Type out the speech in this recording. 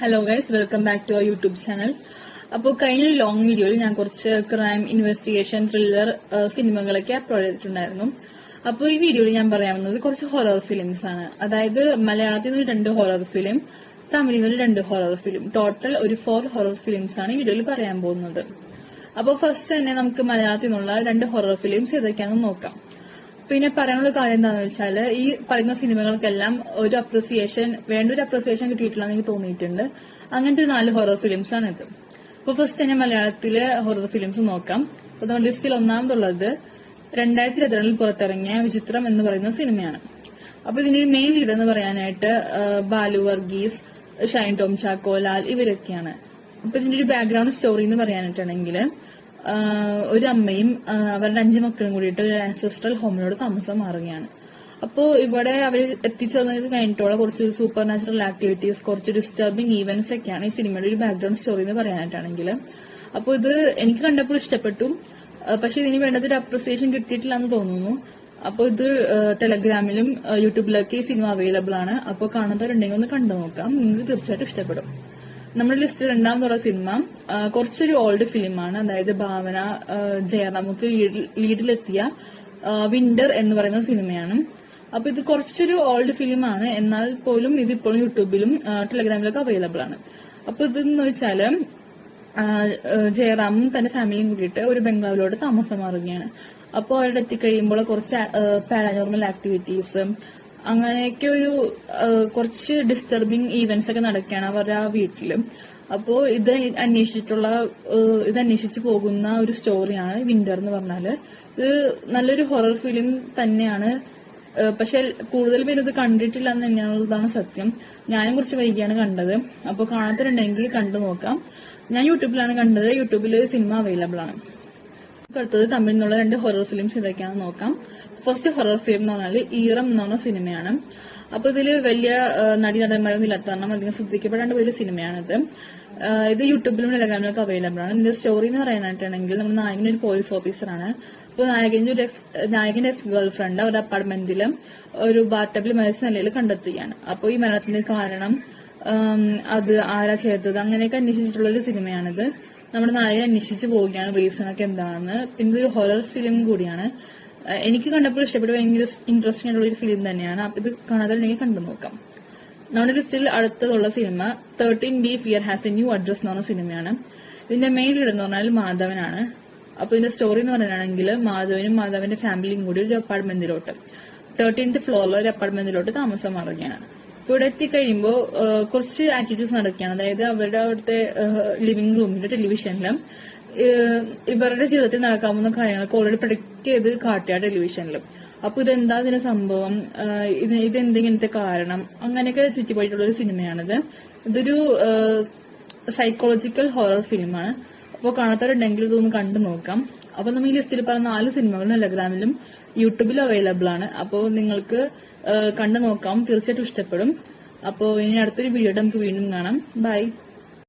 Hello guys, welcome back to our YouTube channel. അപ്പോൾ കഴിഞ്ഞ long വീഡിയോയിൽ ഞാൻ കുറച്ച് ക്രൈം, ഇൻവെസ്റ്റിഗേഷൻ, ത്രില്ലർ സിനിമകളൊക്കെ അപ്ലോഡ് ചെയ്തിട്ടുണ്ടായിരുന്നു. അപ്പോൾ ഈ വീഡിയോയിൽ ഞാൻ പറയാവുന്നത് കുറച്ച് ഹൊറർ ഫിലിംസ് ആണ്. അതായത് മലയാളത്തിൽ നിന്ന് 2 ഹൊറർ ഫിലിം, തമിഴിൽ നിന്ന് 2 ഹൊറർ ഫിലിം, ടോട്ടൽ ഒരു 4 ഹൊറർ ഫിലിംസ് ആണ് ഈ വീഡിയോയിൽ പറയാൻ പോകുന്നത്. അപ്പോൾ ഫസ്റ്റ് തന്നെ നമുക്ക് മലയാളത്തിൽ നിന്നുള്ള 2 ഹൊറർ ഫിലിംസ് ഏതൊക്കെയാണെന്ന് നോക്കാം. പിന്നെ പറയാനുള്ള കാര്യം എന്താണെന്ന് വെച്ചാൽ, ഈ പറയുന്ന സിനിമകൾക്കെല്ലാം ഒരു അപ്രിസിയേഷൻ കിട്ടിയിട്ടില്ലെന്ന് എനിക്ക് തോന്നിയിട്ടുണ്ട്. അങ്ങനത്തെ 4 ഹൊറർ ഫിലിംസ് ആണ് ഇത്. അപ്പോൾ ഫസ്റ്റ് തന്നെ മലയാളത്തിലെ ഹൊറർ ഫിലിംസ് നോക്കാം. അപ്പോൾ നമ്മുടെ ലിസ്റ്റിൽ ഒന്നാമതുള്ളത് 2022 പുറത്തിറങ്ങിയ വിചിത്രം എന്ന് പറയുന്ന സിനിമയാണ്. അപ്പൊ ഇതിന്റെ ഒരു മെയിൻ ലീഡ് എന്ന് പറയാനായിട്ട് ബാലു വർഗീസ്, ഷൈൻ ടോം ചാക്കോ, ലാൽ ഇവരൊക്കെയാണ്. അപ്പൊ ഇതിന്റെ ഒരു ബാക്ക്ഗ്രൗണ്ട് സ്റ്റോറി എന്ന് പറയാനായിട്ടുണ്ടെങ്കിൽ, ഒരു അമ്മയും അവരുടെ 5 മക്കളും കൂടിയിട്ട് ഒരു ആൻസെസ്ട്രൽ ഹോമിനോട് താമസം മാറുകയാണ്. അപ്പോൾ ഇവിടെ അവർ എത്തിച്ചേർന്നത് കഴിഞ്ഞിട്ടുള്ള കുറച്ച് സൂപ്പർ നാച്ചുറൽ ആക്ടിവിറ്റീസ്, കുറച്ച് ഡിസ്റ്റർബിംഗ് ഈവന്റ്സ് ഒക്കെയാണ് ഈ സിനിമയുടെ ഒരു ബാക്ക്ഗ്രൗണ്ട് സ്റ്റോറി എന്ന് പറയാനായിട്ടാണെങ്കിൽ. അപ്പോൾ ഇത് എനിക്ക് കണ്ടപ്പോൾ ഇഷ്ടപ്പെട്ടു. പക്ഷെ ഇതിന് വേണ്ടത് ഒരു അപ്രിസിയേഷൻ കിട്ടിയിട്ടില്ല എന്ന് തോന്നുന്നു. അപ്പോൾ ഇത് ടെലഗ്രാമിലും യൂട്യൂബിലൊക്കെ ഈ സിനിമ അവൈലബിൾ ആണ്. അപ്പോൾ കാണാത്തവരുണ്ടെങ്കിൽ ഒന്ന് കണ്ടു നോക്കാം, നിങ്ങൾക്ക് തീർച്ചയായിട്ടും ഇഷ്ടപ്പെടും. നമ്മുടെ ലിസ്റ്റ് രണ്ടാമതുള്ള സിനിമ കുറച്ചൊരു ഓൾഡ് ഫിലിമാണ്. അതായത് ഭാവന, ജയറാമുക്ക് ലീഡിലെത്തിയ വിന്റർ എന്ന് പറയുന്ന സിനിമയാണ്. അപ്പൊ ഇത് കുറച്ചൊരു ഓൾഡ് ഫിലിമാണ്, എന്നാൽ പോലും ഇത് ഇപ്പോഴും യൂട്യൂബിലും ടെലഗ്രാമിലൊക്കെ അവൈലബിൾ ആണ്. അപ്പൊ ഇതെന്ന് വെച്ചാല് ജയറാമും തന്റെ ഫാമിലിയും കൂടിയിട്ട് ഒരു ബംഗ്ലാവിലോട്ട് താമസം മാറുകയാണ്. അപ്പോൾ അവിടെ എത്തിക്കഴിയുമ്പോൾ കുറച്ച് പാരാനോർമൽ ആക്ടിവിറ്റീസ്, അങ്ങനെയൊക്കെ ഒരു കുറച്ച് ഡിസ്റ്റർബിംഗ് ഈവന്റ്സ് ഒക്കെ നടക്കുകയാണ് അവരുടെ ആ വീട്ടില്. അപ്പോ ഇത് അന്വേഷിച്ച് പോകുന്ന ഒരു സ്റ്റോറിയാണ് വിന്റർ എന്ന് പറഞ്ഞാല്. ഇത് നല്ലൊരു ഹൊറർ ഫിലിം തന്നെയാണ്. പക്ഷെ കൂടുതൽ പേര് ഇത് കണ്ടിട്ടില്ല എന്ന് തന്നെയാണുള്ളതാണ് സത്യം. ഞാനും കുറച്ച് വൈകിയാണ് കണ്ടത്. അപ്പോൾ കാണാത്തവരുണ്ടെങ്കിൽ കണ്ടു നോക്കാം. ഞാൻ യൂട്യൂബിലാണ് കണ്ടത്. യൂട്യൂബിൽ സിനിമ അവൈലബിൾ ആണ്. അടുത്തത് തമിഴിൽ നിന്നുള്ള 2 ഹൊറർ ഫിലിംസ് ഇതൊക്കെയാണെന്ന് നോക്കാം. ഫസ്റ്റ് ഹൊറർ ഫിലിം എന്ന് പറഞ്ഞാൽ ഈറം എന്ന് പറഞ്ഞ സിനിമയാണ്. അപ്പൊ ഇതില് വലിയ നടന്മാരൊന്നും ഇല്ലാത്ത കാരണം അധികം ശ്രദ്ധിക്കപ്പെടേണ്ട ഒരു സിനിമയാണിത്. ഇത് യൂട്യൂബിലും ടെലഗ്രാമിലൊക്കെ അവൈലബിൾ ആണ്. ഇതിന്റെ സ്റ്റോറി എന്ന് പറയാനായിട്ടാണെങ്കിൽ, നമ്മുടെ നായകൻ ഒരു പോലീസ് ഓഫീസറാണ്. അപ്പോൾ നായകന്റെ എക്സ് ഗേൾ ഫ്രണ്ട് അവരുടെ അപ്പാർട്ട്മെന്റിൽ ഒരു ബാർട്ടബിൽ മരിച്ച നിലയിൽ കണ്ടെത്തുകയാണ്. അപ്പോൾ ഈ മരണത്തിന്റെ കാരണം, അത് ആരാ ചെയ്തത്, അങ്ങനെയൊക്കെ അന്വേഷിച്ചിട്ടുള്ള ഒരു സിനിമയാണിത്. നമ്മുടെ നായകൻ അന്വേഷിച്ച് പോവുകയാണ് റീസൺ ഒക്കെ എന്താണെന്ന്. പിന്നെ ഇതൊരു ഹൊറർ ഫിലിം കൂടിയാണ്. എനിക്ക് കണ്ടപ്പോൾ ഇഷ്ടപ്പെട്ടു. ഭയങ്കര ഇൻട്രസ്റ്റിംഗ് ആയിട്ടുള്ള ഒരു ഫിലിം തന്നെയാണ്. അപ്പൊ ഇത് കാണാതെ കണ്ടു നോക്കാം. നമ്മുടെ ലിസ്റ്റിൽ അടുത്തതുള്ള cinema 13B fear has a new address എന്ന് പറഞ്ഞ സിനിമയാണ്. ഇതിന്റെ മെയിൻ ലീഡ് എന്ന് പറഞ്ഞാൽ മാധവനാണ്. അപ്പൊ ഇതിന്റെ സ്റ്റോറി എന്ന് പറയുകയാണെങ്കിൽ, മാധവനും മാധവന്റെ ഫാമിലിയും കൂടി ഒരു അപ്പാർട്ട്മെന്റിലോട്ട് 13th ഫ്ലോറിലെ ഒരു അപ്പാർട്ട്മെന്റിലോട്ട് താമസം മാറുകയാണ്. ഇവിടെ എത്തിക്കഴിയുമ്പോൾ കുറച്ച് ആക്ടിവിറ്റീസ് നടക്കുകയാണ്. അതായത് അവരുടെ അവിടുത്തെ ലിവിംഗ് റൂമിന്റെ ടെലിവിഷനിലും ഇവരുടെ ജീവിതത്തിൽ നടക്കാവുന്ന കാര്യങ്ങളൊക്കെ ഓൾറെഡി പ്രൊഡിക്ട് ചെയ്ത് കാട്ടുക ടെലിവിഷനിലും. അപ്പൊ ഇതെന്താ ഇതിന്റെ സംഭവം, ഇതെന്തിങ്ങനത്തെ കാരണം, അങ്ങനെയൊക്കെ ചുറ്റിപ്പോയിട്ടുള്ള ഒരു സിനിമയാണിത്. ഇതൊരു സൈക്കോളജിക്കൽ ഹൊറർ ഫിലിമാണ്. അപ്പോൾ കാണാത്തവരുണ്ടെങ്കിൽ ഇതൊന്ന് കണ്ടു നോക്കാം. അപ്പൊ നമ്മൾ ഈ ലിസ്റ്റിൽ പറഞ്ഞ 4 സിനിമകളും ടെലഗ്രാമിലും യൂട്യൂബിലും അവൈലബിൾ ആണ്. അപ്പോൾ നിങ്ങൾക്ക് കണ്ടു നോക്കാം, തീർച്ചയായിട്ടും ഇഷ്ടപ്പെടും. അപ്പോൾ ഇനി അടുത്തൊരു വീഡിയോ നമുക്ക് വീണ്ടും കാണാം. ബൈ.